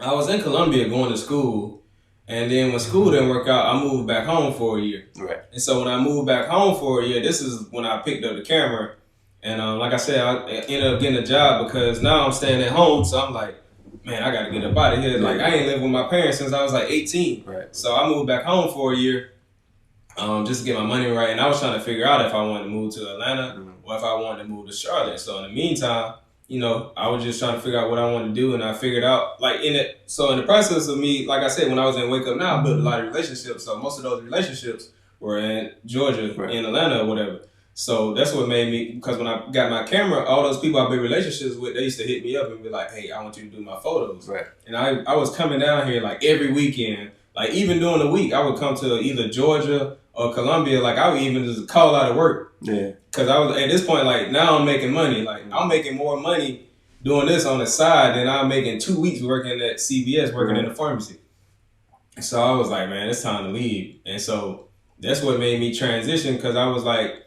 I was in Columbia going to school, and then when school didn't work out, I moved back home for a year. Right. And so when I moved back home for a year, this is when I picked up the camera. And like I said, I ended up getting a job because now I'm staying at home. So I'm like, man, I got to get up out of here. Like, I ain't lived with my parents since I was like 18. Right. So I moved back home for a year just to get my money right. And I was trying to figure out if I wanted to move to Atlanta or if I wanted to move to Charlotte. So in the meantime, you know, I was just trying to figure out what I wanted to do, and I figured out, like, in the process of me, like I said, when I was in Wake Up Now, I built a lot of relationships, so most of those relationships were in Georgia, in Atlanta, or whatever. So that's what made me, because when I got my camera, all those people I built relationships with, they used to hit me up and be like, hey, I want you to do my photos. Right. And I was coming down here, like, every weekend, like, even during the week, I would come to either Georgia or Columbia, like, I would even just call out of work. Yeah. Because I was, at this point, like, now I'm making money. Like, I'm making more money doing this on the side than I'm making 2 weeks working at CVS, working in the pharmacy. So I was like, man, it's time to leave. And so that's what made me transition, because I was like,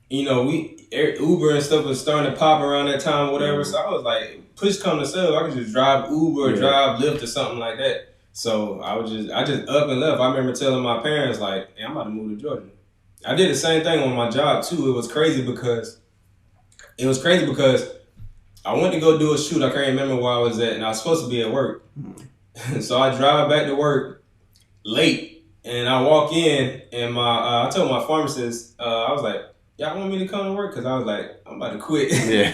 you know, Uber and stuff was starting to pop around that time or whatever. So I was like, push come to shove, I could just drive Uber or drive Lyft or something like that. So I just up and left. I remember telling my parents, like, hey, I'm about to move to Georgia. I did the same thing on my job too. It was crazy because I went to go do a shoot. I can't remember where I was at, and I was supposed to be at work. So I drive back to work late, and I walk in, and I told my pharmacist, I was like, y'all want me to come to work? Because I was like, I'm about to quit. Yeah.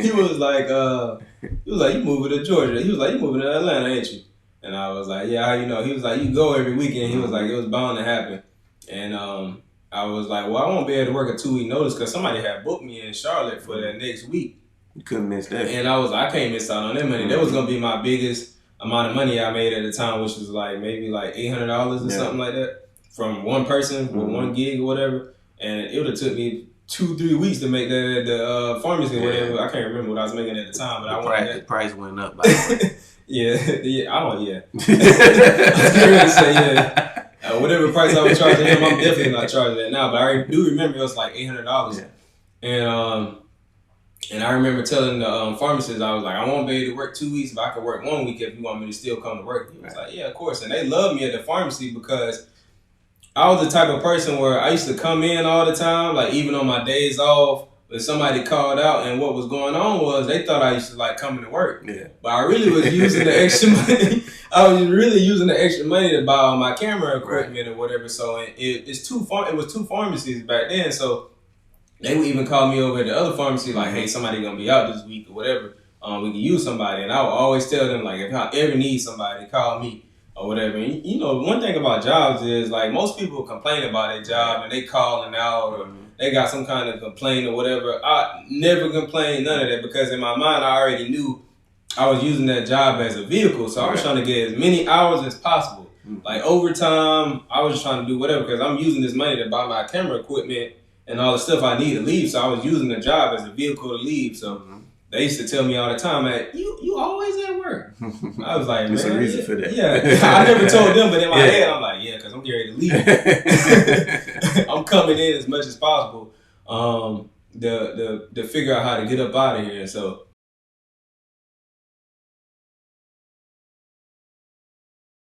He was like, you moving to Georgia. He was like, you moving to Atlanta, ain't you? And I was like, yeah, how you know? He was like, you go every weekend. He was like, it was bound to happen. And I was like, well, I won't be able to work a 2 week notice because somebody had booked me in Charlotte for that next week. You couldn't miss that. And I was like, I can't miss out on that money. That was going to be my biggest amount of money I made at the time, which was like maybe like $800 or something like that from one person with one gig or whatever. And it would have took me 2-3 weeks to make that at the pharmacy or whatever. I can't remember what I was making at the time, but the price went up. By the way. Yeah. I was going to say, whatever price I was charging him, I'm definitely not charging that now. But I do remember it was like $800. Yeah. And I remember telling the pharmacist, I was like, I won't be able to work 2 weeks, but I can work 1 week if you want me to still come to work. He was like, yeah, of course. And they loved me at the pharmacy because I was the type of person where I used to come in all the time, like even on my days off. If somebody called out, and what was going on was they thought I used to like coming to work. Yeah. But I really was using the extra money. I was really using the extra money to buy all my camera equipment or whatever. So it was two pharmacies back then. So they would even call me over at the other pharmacy like, hey, somebody gonna be out this week or whatever. We can use somebody. And I would always tell them, like, if I ever need somebody, call me or whatever. And, you know, one thing about jobs is, like, most people complain about their job and they calling out or they got some kind of complaint or whatever. I never complained, none of that, because in my mind I already knew I was using that job as a vehicle. So I was trying to get as many hours as possible. Like overtime, I was just trying to do whatever because I'm using this money to buy my camera equipment and all the stuff I need to leave. So I was using the job as a vehicle to leave. So they used to tell me all the time, like, you always at work. I was like, there's man, a reason for that. Yeah, I never told them, but in my head, I'm like, yeah, because I'm getting ready to leave. I'm coming in as much as possible to figure out how to get up out of here. So